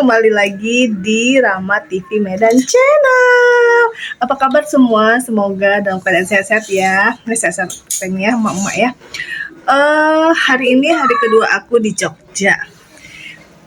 kembali lagi di Rama TV Medan Channel. Apa kabar semua? Semoga dalam keadaan sehat-sehat ya. Sehat-sehat ya, emak-emak ya. Hari ini hari kedua aku di Jogja.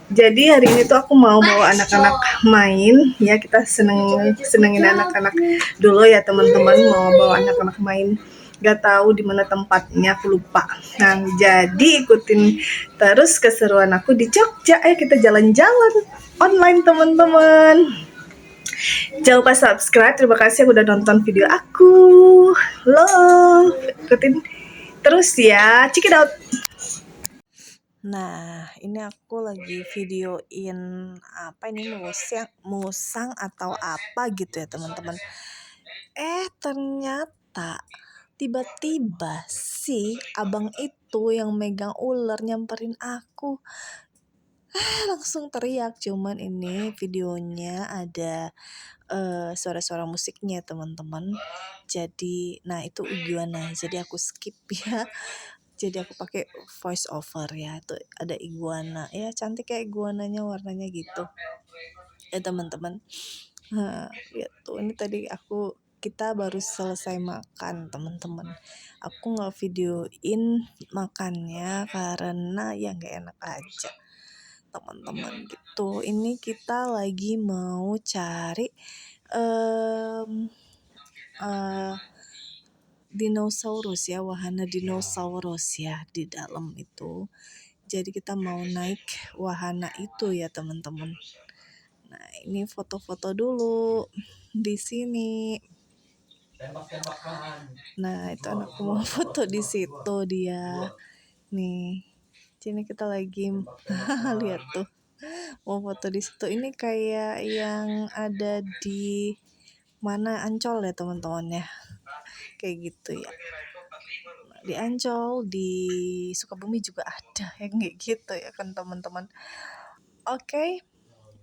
Jadi hari ini tuh aku mau bawa anak-anak main ya, kita senengin anak-anak dulu ya teman-teman, mau bawa anak-anak main. Gak tahu di mana tempatnya, aku lupa. Nah, jadi ikutin terus keseruan aku di Jogja. Ayo kita jalan-jalan online teman-teman. Jangan lupa subscribe. Terima kasih udah nonton video aku. Love. Ikutin terus ya. Check it out. Nah, ini aku lagi videoin apa ini, musang atau apa gitu ya teman-teman. Ternyata tiba-tiba si abang itu yang megang ular nyamperin aku. Langsung teriak, cuman ini videonya ada suara-suara musiknya teman-teman. Jadi, nah itu iguana. Jadi aku skip ya. Jadi aku pakai voice over ya. Tuh ada iguana. Ya cantik ya iguananya, warnanya gitu. Ya teman-teman. Lihat tuh, ini tadi kita baru selesai makan teman-teman. Aku nggak videoin makannya karena ya nggak enak aja teman-teman gitu. Ini kita lagi mau cari dinosaurus ya, wahana dinosaurus ya di dalam itu. Jadi kita mau naik wahana itu ya teman-teman. Nah, ini foto-foto dulu di sini. Nah, itu anakku mau foto di situ dia. Nih. Sini kita lagi lihat tuh. Mau foto di situ. Ini kayak yang ada di mana, Ancol ya teman-teman ya. Kayak gitu ya. Di Ancol, di Sukabumi juga ada yang kayak gitu ya kan teman-teman. Oke,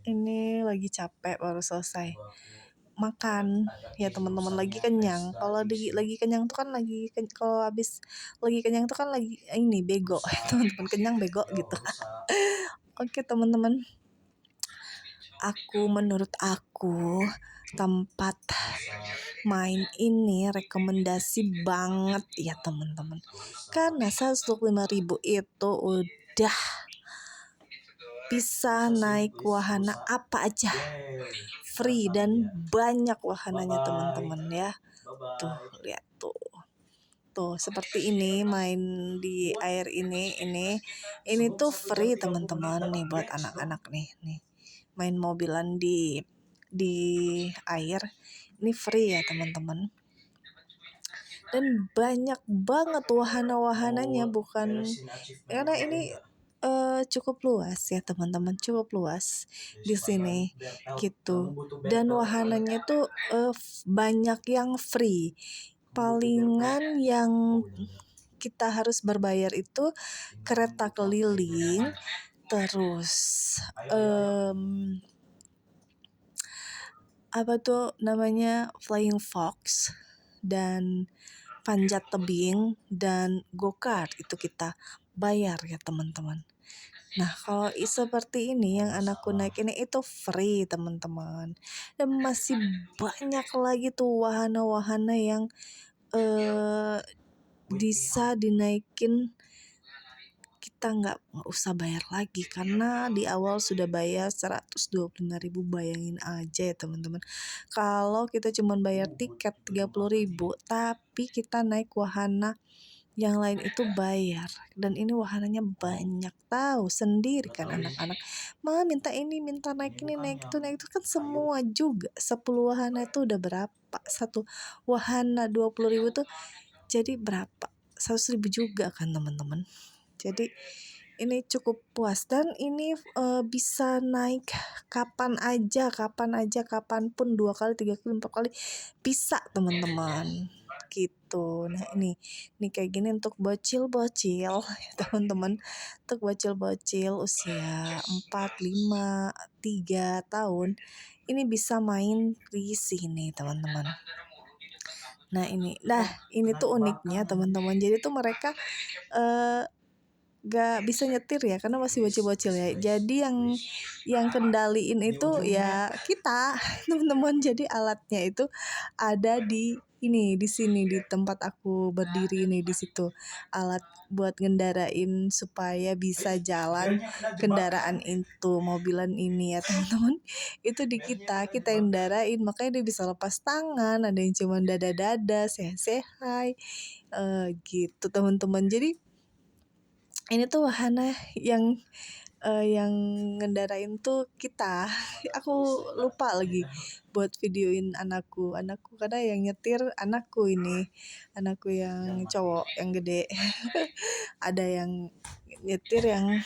ini lagi capek, baru selesai makan ya teman-teman, lagi kenyang. Kalau lagi kenyang tuh kan kalau habis lagi kenyang tuh kan lagi ini bego teman-teman, kenyang bego gitu. Oke teman-teman, menurut aku tempat main ini rekomendasi banget ya teman-teman, karena 125.000 itu udah bisa naik wahana apa aja, free dan banyak wahananya teman-teman ya. Tuh lihat tuh seperti ini, main di air ini tuh free teman-teman nih buat anak-anak nih main mobilan di air ini free ya teman-teman. Dan banyak banget wahana-wahananya, bukan karena ini cukup luas ya teman-teman, cukup luas di sini gitu. Dan wahananya tuh banyak yang free. Palingan yang kita harus berbayar itu kereta keliling, terus apa tuh namanya, flying fox, dan panjat tebing, dan go-kart itu kita bayar ya teman-teman. Nah, kalau seperti ini yang anakku naik ini itu free teman-teman. Dan masih banyak lagi tuh wahana-wahana yang bisa dinaikin, kita nggak usah bayar lagi karena di awal sudah bayar 125.000. Bayangin aja ya teman-teman, kalau kita cuma bayar tiket 30.000 tapi kita naik wahana yang lain itu bayar, dan ini wahananya banyak, tahu sendiri kan anak-anak minta ini, minta naik ini, naik itu kan semua juga. 10 wahana itu udah berapa, satu wahana 20.000 tuh jadi berapa, 100.000 juga kan teman-teman. Jadi ini cukup puas, dan ini bisa naik kapan aja, kapanpun, 2 kali, 3 kali, 4 kali bisa teman-teman gitu. Nah ini kayak gini untuk bocil-bocil teman-teman, untuk bocil-bocil usia 4, 5, 3 tahun ini bisa main di sini teman-teman. Nah ini tuh uniknya teman-teman, jadi tuh mereka gak bisa nyetir ya karena masih bocil-bocil ya. Jadi yang kendaliin itu ya kita teman-teman. Jadi alatnya itu ada di sini di tempat aku berdiri ini di situ. Alat buat ngendarain supaya bisa jalan kendaraan itu, mobilan ini ya teman-teman. Itu di kita yang ndarain, makanya dia bisa lepas tangan, ada yang cuma dada-dada, say gitu teman-teman. Jadi ini tuh wahana yang ngendarain tuh kita. Aku lupa lagi buat videoin anakku karena yang nyetir anakku yang cowok yang gede. Ada yang nyetir yang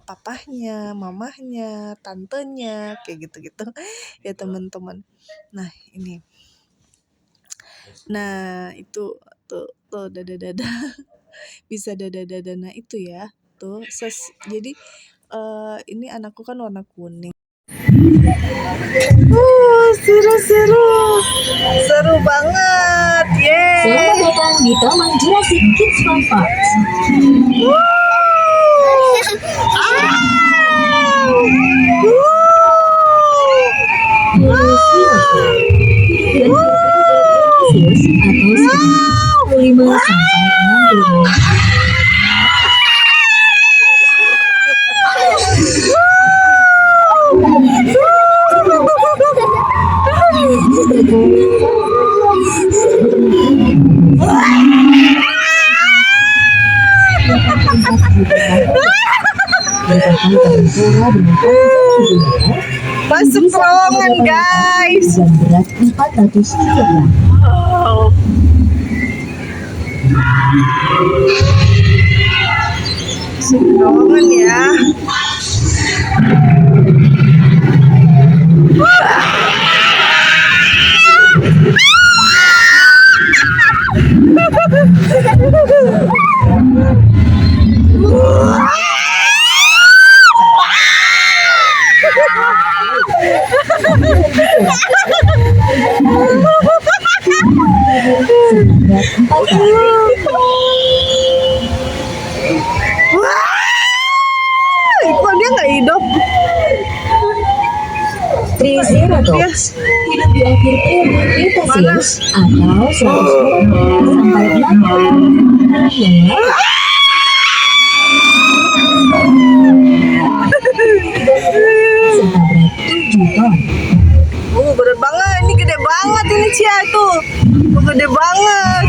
papahnya, mamahnya, tantenya, kayak gitu-gitu ya teman-teman. Nah ini, nah itu tuh dada-dada bisa dada-dada. Nah itu ya tuh jadi ini anakku kan warna kuning. Seru banget, yeay. Selamat datang di Taman Jurassic Kids Fun Park. Atau 5 sampai 60 Masuk terowongan guys. dan berat 400 kg. Wow. Masuk terowongan ya. Seberat 4 kali. Kok dia nggak hidup? Triceratops hidup di akhir periode Cretaceous atau 140 sampai 60 yang lalu. Serta berat 7 ton. Berat banget, ini gede banget ini Cia tuh. Gede banget.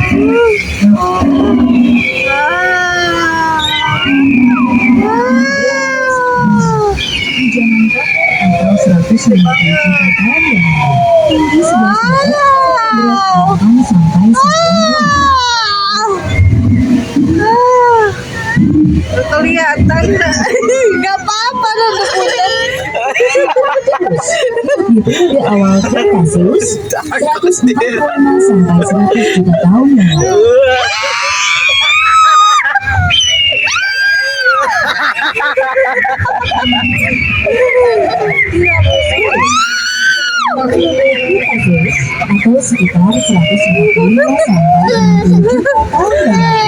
Di zaman Kapur atau 193 tahun yang lalu, tinggi 11 meter, berat 8 sampai 9 ton. Kelihatan nggak apa-apa dong Di periode awal Cretaceous, 145 sampai 100 juta tahun yang lalu. Cretaceous atau sekitar 155 sampai 60 juta tahun yang lalu.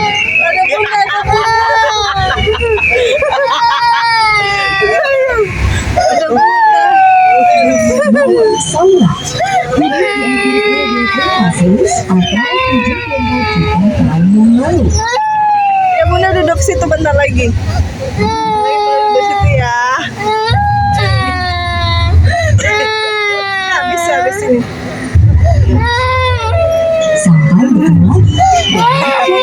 Saurat hidup di akhir periode Cretaceous atau 74 juta tahun yang lalu. Ya Bunda duduk situ bentar lagi. Duduk situ ya. Habis ini. Sampai bertemu lagi.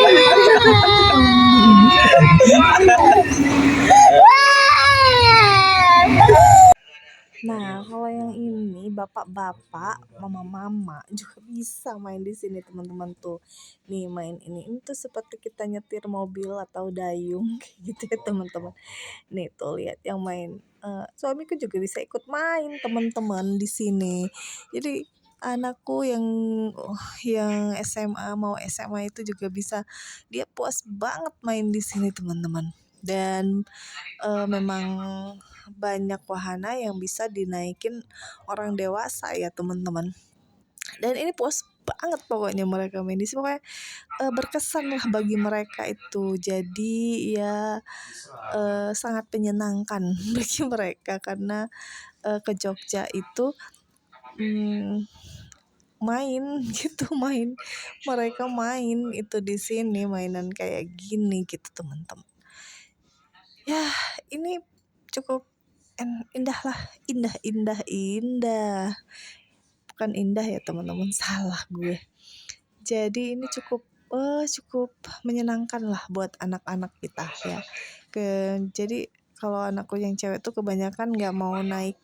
Nah, kalau yang ini bapak-bapak, mama-mama juga bisa main di sini teman-teman tuh. Nih main ini tuh seperti kita nyetir mobil atau dayung kayak gitu ya teman-teman. Nih tuh lihat yang main. Suamiku juga bisa ikut main teman-teman di sini. Jadi anakku yang SMA mau SMA itu juga bisa, dia puas banget main di sini teman-teman. Dan memang banyak wahana yang bisa dinaikin orang dewasa ya teman-teman. Dan ini puas banget pokoknya mereka main di sini. Pokoknya berkesan lah bagi mereka itu. Jadi ya sangat menyenangkan bagi mereka karena ke Jogja itu main gitu, mereka main itu di sini, mainan kayak gini gitu teman-teman. Ya ini cukup indah lah, indah, bukan indah ya teman-teman, salah gue. Jadi ini cukup menyenangkan lah buat anak-anak kita ya. Jadi kalau anakku yang cewek tuh kebanyakan nggak mau naik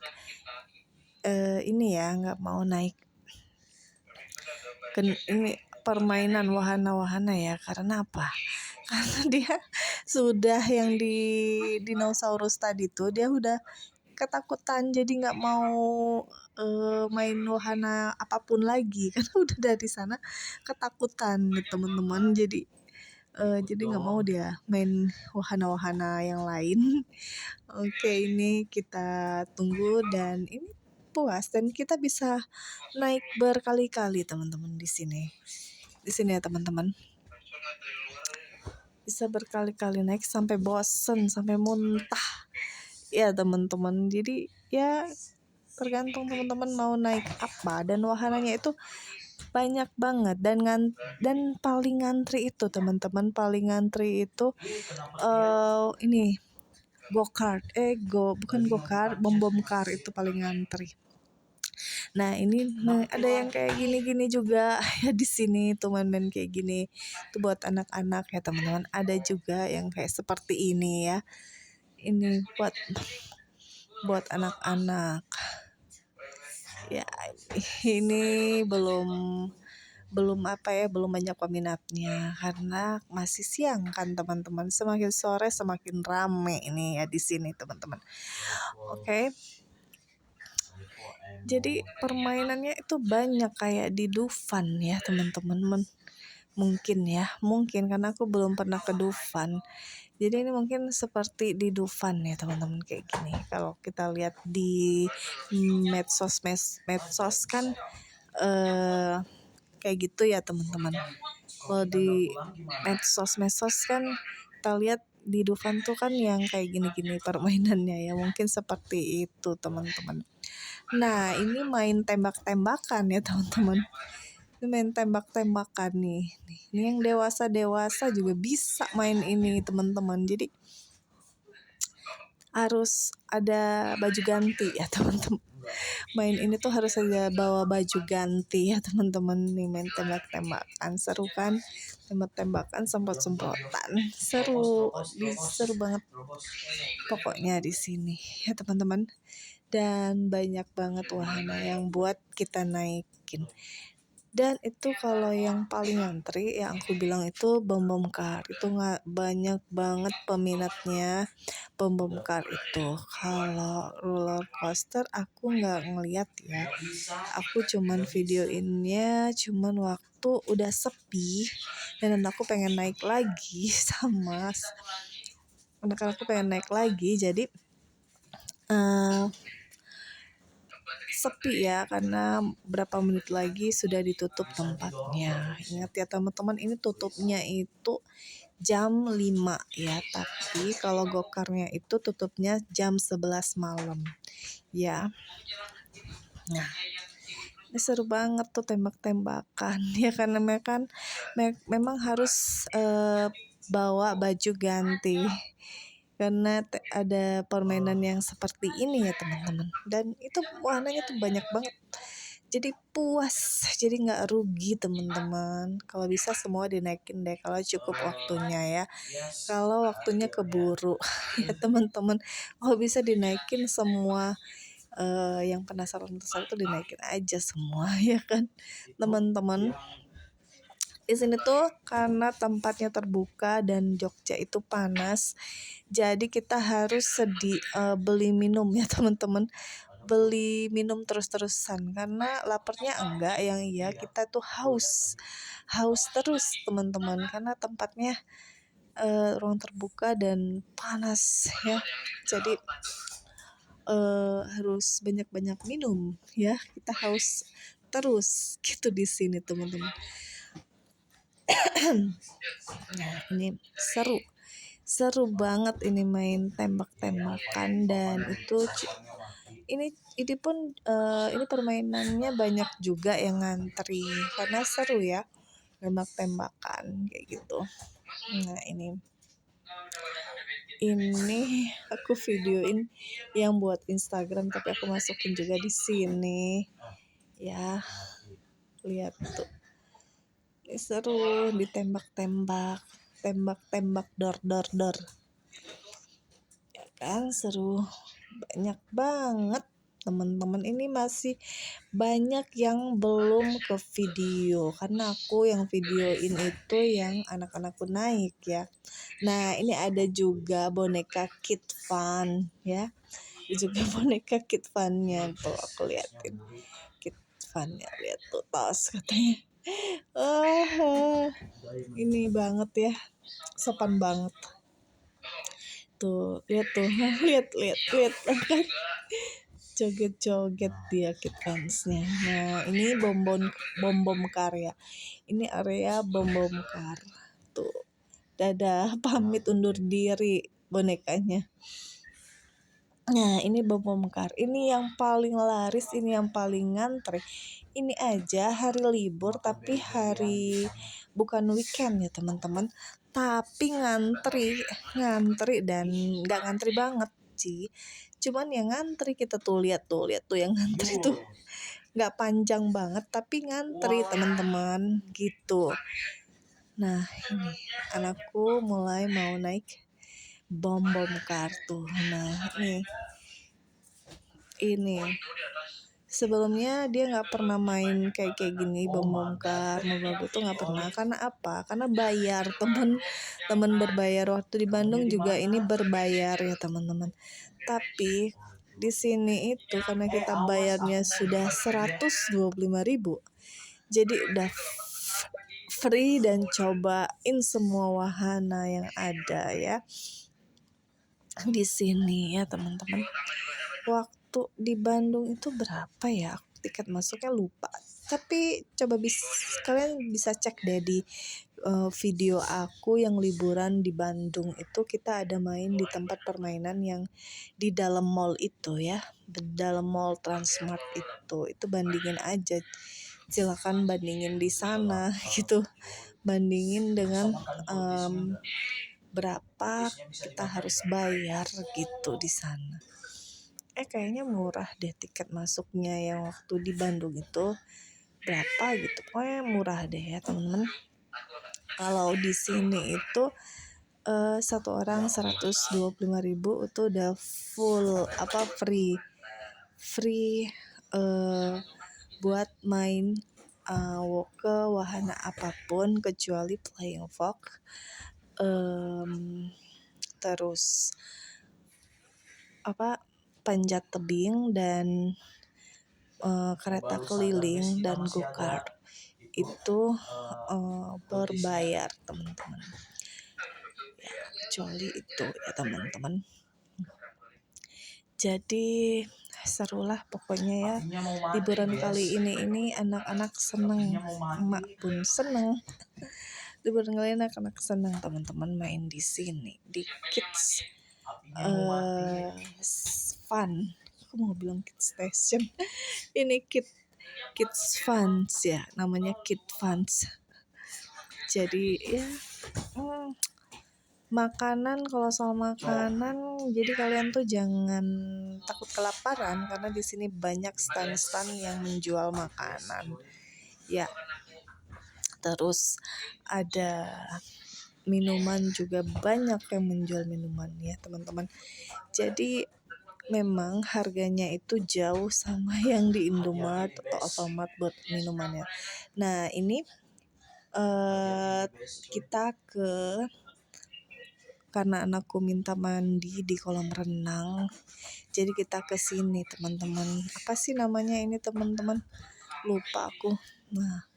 nggak mau naik ini permainan wahana-wahana ya. Karena apa? Karena dia sudah yang di dinosaurus tadi tuh dia udah ketakutan, jadi nggak mau main wahana apapun lagi karena udah dari sana ketakutan teman-teman. Jadi nggak mau dia main wahana-wahana yang lain. Oke, ini kita tunggu dan ini puas dan kita bisa naik berkali-kali teman-teman di sini ya teman-teman, bisa berkali-kali naik sampai bosen, sampai muntah ya teman-teman. Jadi ya tergantung teman-teman mau naik apa, dan wahananya itu banyak banget dan paling ngantri itu teman-teman, ini go-kart bukan go-kart, bom car itu paling ngantri. Nah ini ada yang kayak gini-gini juga ya di sini tuh, main-main kayak gini tuh buat anak-anak ya teman-teman. Ada juga yang kayak seperti ini ya, ini buat anak-anak ya. Ini belum banyak peminatnya karena masih siang kan teman-teman. Semakin sore semakin rame ini ya di sini teman-teman. Oke. Jadi permainannya itu banyak kayak di Dufan ya teman-teman. Mungkin karena aku belum pernah ke Dufan. Jadi ini mungkin seperti di Dufan ya teman-teman, kayak gini. Kalau kita lihat di medsos kan kayak gitu ya teman-teman. Kalau di medsos kan kita lihat di Dufan tuh kan yang kayak gini-gini permainannya ya, mungkin seperti itu teman-teman. Nah ini main tembak-tembakan ya teman-teman. Ini main tembak-tembakan nih. Ini yang dewasa juga bisa main ini teman-teman. Jadi harus ada baju ganti ya teman-teman. Main ini tuh harus ada bawa baju ganti ya teman-teman. Nih main tembak-tembakan, seru kan? Tembak-tembakan, semprot-semprotan, seru banget pokoknya di sini ya teman-teman. Dan banyak banget wahana yang buat kita naikin. Dan itu kalau yang paling ngantri yang aku bilang itu bom car, itu nggak banyak banget peminatnya. Bom car itu, kalau roller coaster aku nggak ngeliat ya, aku cuman videoinnya waktu udah sepi dan aku pengen naik lagi sama anak-anakku pengen naik lagi. Jadi sepi ya karena berapa menit lagi sudah ditutup tempatnya. Ingat ya teman-teman, ini tutupnya itu jam 5 ya, tapi kalau gokarnya itu tutupnya jam 11 malam ya. Nah ini seru banget tuh tembak-tembakan ya, karena memang harus bawa baju ganti karena ada permainan yang seperti ini ya teman-teman. Dan itu warnanya tuh banyak banget, jadi puas, jadi nggak rugi teman-teman. Kalau bisa semua dinaikin deh kalau cukup waktunya ya, kalau waktunya keburu ya teman-teman. Kalau bisa dinaikin semua, yang penasaran itu dinaikin aja semua ya kan teman-teman. Di sini tuh karena tempatnya terbuka dan Jogja itu panas, jadi kita harus beli minum ya teman-teman. Beli minum terus-terusan karena laparnya enggak, yang iya kita tuh haus terus teman-teman, karena tempatnya ruang terbuka dan panas ya. Jadi harus banyak-banyak minum ya, kita haus terus gitu di sini teman-teman. Nah ini seru banget ini main tembak-tembakan, dan ini pun ini permainannya banyak juga yang ngantri karena seru ya, tembak-tembakan kayak gitu. Nah ini aku videoin yang buat Instagram, tapi aku masukin juga di sini ya, lihat tuh. Ini seru, ditembak-tembak, tembak-tembak dor ya kan, seru. Banyak banget teman-teman, ini masih banyak yang belum ke video karena aku yang videoin itu yang anak-anakku naik ya. Nah ini ada juga boneka Kid Fun ya, ada juga boneka Kid Fun-nya tuh, aku liatin Kid Fun-nya, lihat tuh tos katanya. Ini banget ya, sopan banget tuh, lihat tuh. lihat kan, joget-joget dia Kid Fansnya. Nah ini bom kar ya, ini area bom kar tuh. Dadah, pamit undur diri bonekanya. Nah ini bom kar, ini yang paling laris, ini yang paling ngantri. Ini aja hari libur tapi bukan weekend ya teman-teman, tapi ngantri dan nggak ngantri banget sih, cuman yang ngantri kita tuh, lihat tuh yang ngantri tuh nggak panjang banget tapi ngantri teman-teman gitu. Nah ini anakku mulai mau naik bom kartu. Nah ini sebelumnya dia nggak pernah main kayak gini, bom kar, mobil itu nggak pernah. Karena apa? Karena bayar, temen berbayar. Waktu di Bandung juga ini berbayar ya teman-teman. Tapi di sini itu karena kita bayarnya sudah 125.000, jadi udah free dan cobain semua wahana yang ada ya di sini ya teman-teman. Waktu di Bandung itu berapa ya? Tiket masuknya lupa. Tapi kalian bisa cek deh di video aku yang liburan di Bandung itu, kita ada main di tempat permainan yang di dalam mall itu ya, di dalam mall Transmart itu bandingin aja, silakan bandingin di sana gitu, bandingin dengan berapa kita harus bayar gitu di sana. Kayaknya murah deh tiket masuknya yang waktu di Bandung itu, berapa gitu, pokoknya murah deh ya temen-temen. Kalau di sini itu satu orang 125.000 itu udah full free buat main ke wahana apapun kecuali Flying Fox, terus panjat tebing dan kereta keliling dan go-kart itu berbayar teman-teman ya, kecuali itu ya teman-teman. Jadi serulah pokoknya ya liburan kali ini anak-anak seneng, emak pun seneng. Liburan kali ini anak-anak seneng teman-teman main di sini di Kids Fun. Aku mau bilang Kids Station. Ini Kids Funs ya, namanya Kid Funs. Jadi ya makanan, kalau soal makanan, jadi kalian tuh jangan takut kelaparan karena di sini banyak stand-stand yang menjual makanan. Ya. Terus ada minuman juga, banyak yang menjual minuman ya, teman-teman. Jadi memang harganya itu jauh sama yang di Indomaret atau Alfamart buat minumannya. Nah, ini kita karena anakku minta mandi di kolam renang, jadi kita ke sini teman-teman. Apa sih namanya ini teman-teman? Lupa aku. Nah,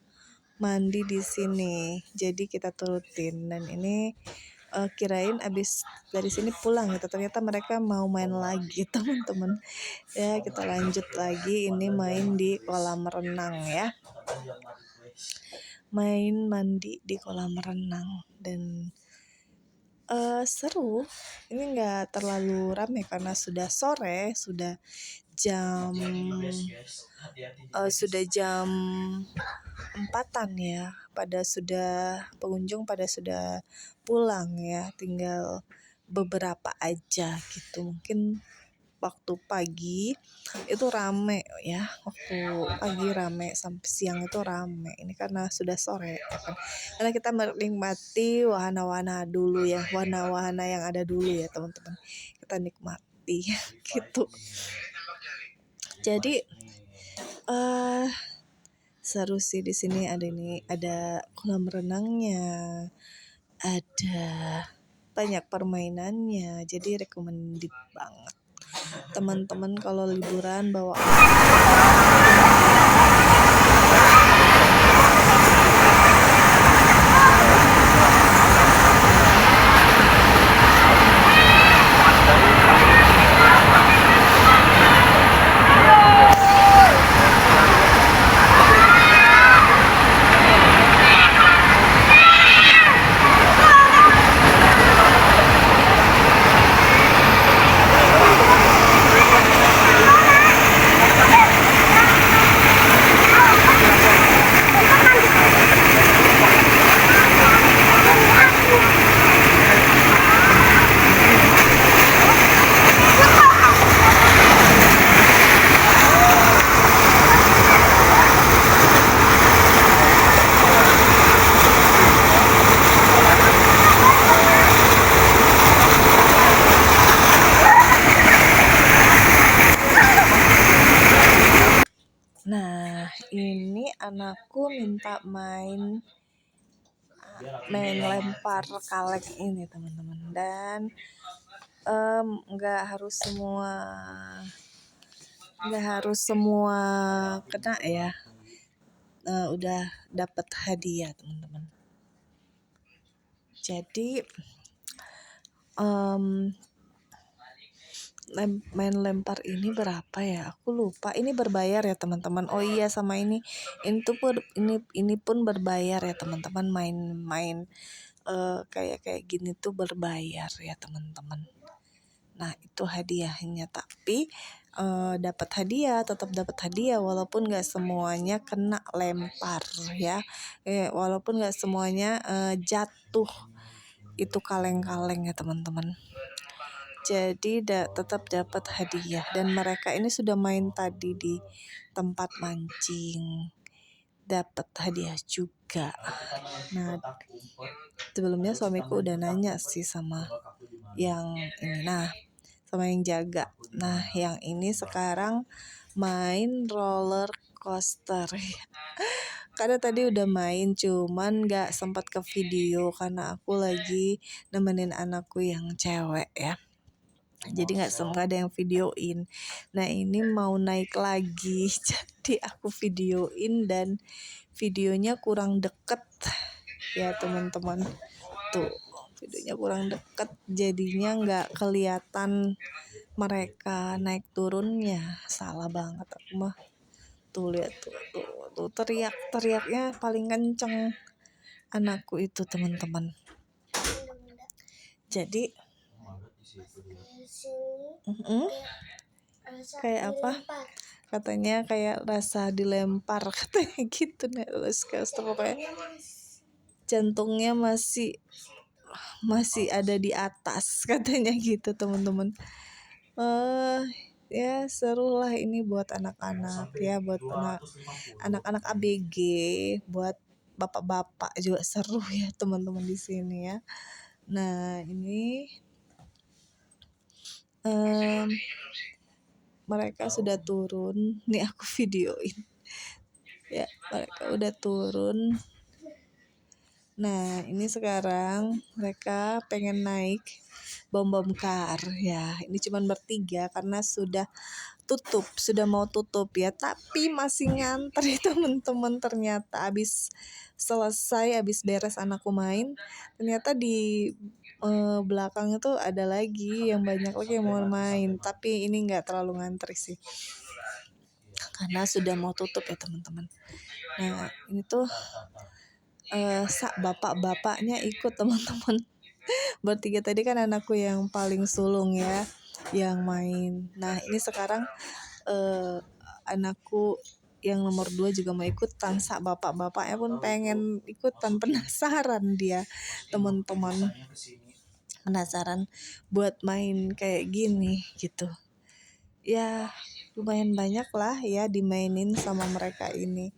mandi di sini. Jadi kita turutin, dan ini kirain abis dari sini pulang gitu, ternyata mereka mau main lagi teman-teman. Ya kita lanjut lagi, ini main di kolam renang ya, main mandi di kolam renang. Dan seru, ini nggak terlalu ramai karena sudah sore, jam sudah jam 4-an ya, pengunjung pada sudah pulang ya, tinggal beberapa aja gitu. Mungkin waktu pagi itu rame ya, waktu pagi rame sampai siang itu rame. Ini karena sudah sore ya kan, karena kita menikmati wahana-wahana dulu ya, wahana-wahana yang ada dulu ya teman-teman, kita nikmati gitu. Jadi seru sih di sini, ada kolam renangnya, ada banyak permainannya, jadi recommended banget teman-teman kalau liburan bawa Nah, ini anakku minta main lempar kaleng ini teman-teman, dan nggak harus semua kena ya, udah dapat hadiah teman-teman. Jadi main lempar ini berapa ya? Aku lupa. Ini berbayar ya teman-teman. Oh iya, sama ini pun berbayar ya teman-teman. Main kayak gini tuh berbayar ya teman-teman. Nah itu hadiahnya, tapi tetap dapat hadiah walaupun nggak semuanya kena lempar ya. Walaupun nggak semuanya jatuh itu kaleng-kaleng ya teman-teman. Jadi tetap dapat hadiah, dan mereka ini sudah main tadi di tempat mancing, dapat hadiah juga. Nah sebelumnya suamiku udah nanya sih sama yang ini, sama yang jaga. Nah yang ini sekarang main roller coaster. Karena tadi udah main, cuman gak sempat ke video karena aku lagi nemenin anakku yang cewek ya. Jadi nggak ada yang videoin. Nah ini mau naik lagi, jadi aku videoin, dan videonya kurang deket ya teman-teman. Tuh videonya kurang deket, jadinya nggak kelihatan mereka naik turunnya. Salah banget aku mah. Tuh lihat tuh teriaknya paling kenceng anakku itu teman-teman. Jadi kayak apa? Katanya kayak rasa dilempar katanya gitu. Nah, pokoknya jantungnya masih ada di atas katanya gitu teman-teman. Ya seru lah ini buat anak-anak ya, buat anak-anak ABG, buat bapak-bapak juga seru ya teman-teman di sini ya. Nah ini mereka sudah turun, nih aku videoin ya, mereka udah turun. Nah ini sekarang mereka pengen naik bom car ya, ini cuman bertiga karena sudah sudah mau tutup ya, tapi masih ngantri teman-teman. Ternyata habis beres anakku main, ternyata di belakang itu ada lagi yang banyak lagi yang mau main, tapi ini nggak terlalu ngantri sih karena sudah mau tutup ya teman-teman. Nah ini tuh bapak-bapaknya ikut teman-teman. Bertiga tadi kan anakku yang paling sulung ya yang main. Nah ini sekarang anakku yang nomor 2 juga mau ikutan. Bapak-bapaknya pun pengen ikutan, penasaran dia teman-teman, penasaran buat main kayak gini gitu ya. Lumayan banyak lah ya dimainin sama mereka ini.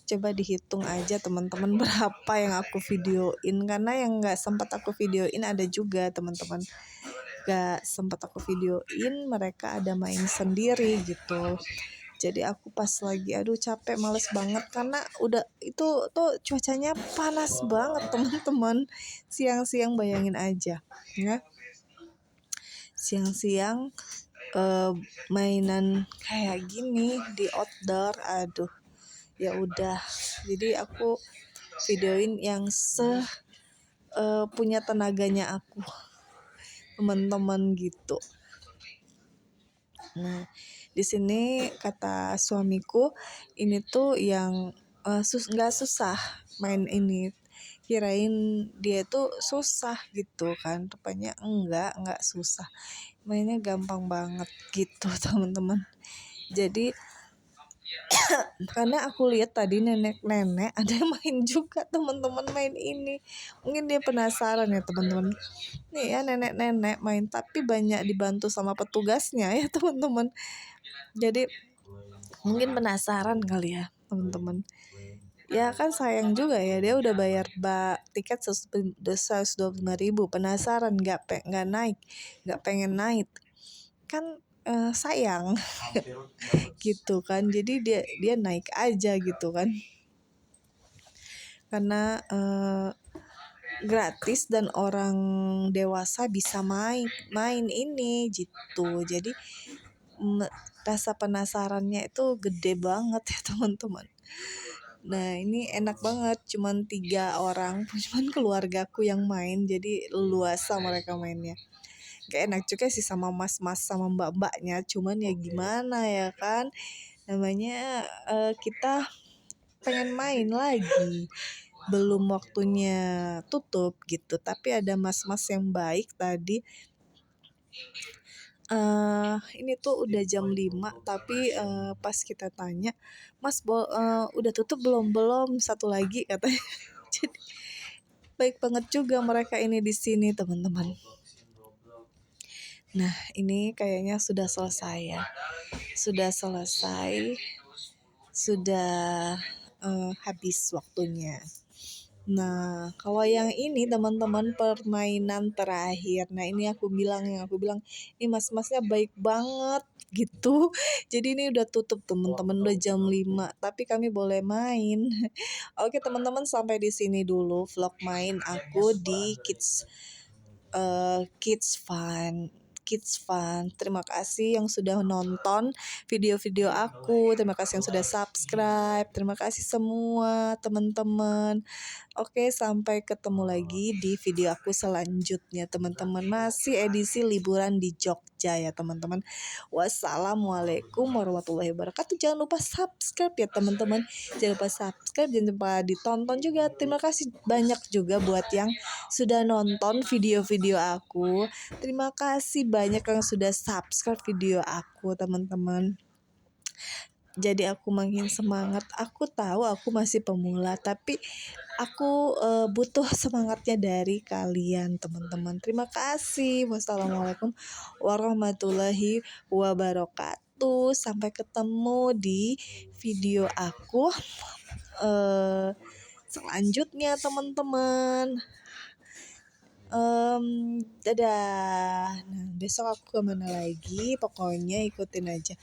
Coba dihitung aja teman-teman berapa yang aku videoin, karena yang nggak sempat aku videoin ada juga teman-teman. Nggak sempat aku videoin, mereka ada main sendiri gitu. Jadi aku pas lagi capek males banget karena udah itu tuh cuacanya panas banget teman-teman. Siang-siang bayangin aja ya. Siang-siang mainan kayak gini di outdoor, ya udah. Jadi aku videoin yang punya tenaganya aku teman-teman gitu. Nah di sini kata suamiku ini tuh yang nggak susah main ini, kirain dia tuh susah gitu kan, rupanya enggak susah, mainnya gampang banget gitu teman-teman. Jadi karena aku lihat tadi nenek-nenek ada yang main juga teman-teman, main ini mungkin dia penasaran ya teman-teman. Nih ya nenek-nenek main, tapi banyak dibantu sama petugasnya ya teman-teman. Jadi mungkin penasaran kali ya teman-teman. Ya kan sayang juga ya, dia udah bayar tiket 125.000, penasaran nggak naik, nggak pengen naik kan, sayang gitu kan. Jadi dia naik aja gitu kan, karena gratis dan orang dewasa bisa main ini gitu. Jadi rasa penasarannya itu gede banget ya teman-teman. Nah ini enak banget, cuman 3 orang, cuman keluargaku yang main, jadi luasa mereka mainnya. Gak enak juga sih sama mas-mas sama mbak-mbaknya, cuman ya gimana ya kan, namanya kita pengen main lagi, belum waktunya tutup gitu. Tapi ada mas-mas yang baik tadi. Ini tuh udah jam 5, tapi pas kita tanya, Mas udah tutup belum, satu lagi katanya. Jadi baik banget juga mereka ini di sini teman-teman. Nah ini kayaknya sudah selesai ya, sudah habis waktunya. Nah kalau yang ini teman-teman permainan terakhir. Nah ini yang aku bilang ini mas-masnya baik banget gitu. Jadi ini udah tutup teman-teman, udah jam 5, tapi kami boleh main. Oke teman-teman, sampai di sini dulu vlog main aku di Kids Fun. Terima kasih yang sudah nonton video-video aku. Terima kasih yang sudah subscribe. Terima kasih semua teman-teman. Oke, sampai ketemu lagi di video aku selanjutnya teman-teman. Masih edisi liburan di Jogja ya teman-teman. Wassalamualaikum warahmatullahi wabarakatuh. Jangan lupa subscribe ya teman-teman. Jangan lupa subscribe, jangan lupa ditonton juga. Terima kasih banyak juga buat yang sudah nonton video-video aku. Terima kasih banyak yang sudah subscribe video aku teman-teman. Jadi aku makin semangat. Aku tahu aku masih pemula, tapi aku butuh semangatnya dari kalian teman-teman. Terima kasih. Wassalamualaikum warahmatullahi wabarakatuh. Sampai ketemu di video aku selanjutnya teman-teman. Dadah. Nah besok aku kemana lagi, pokoknya ikutin aja.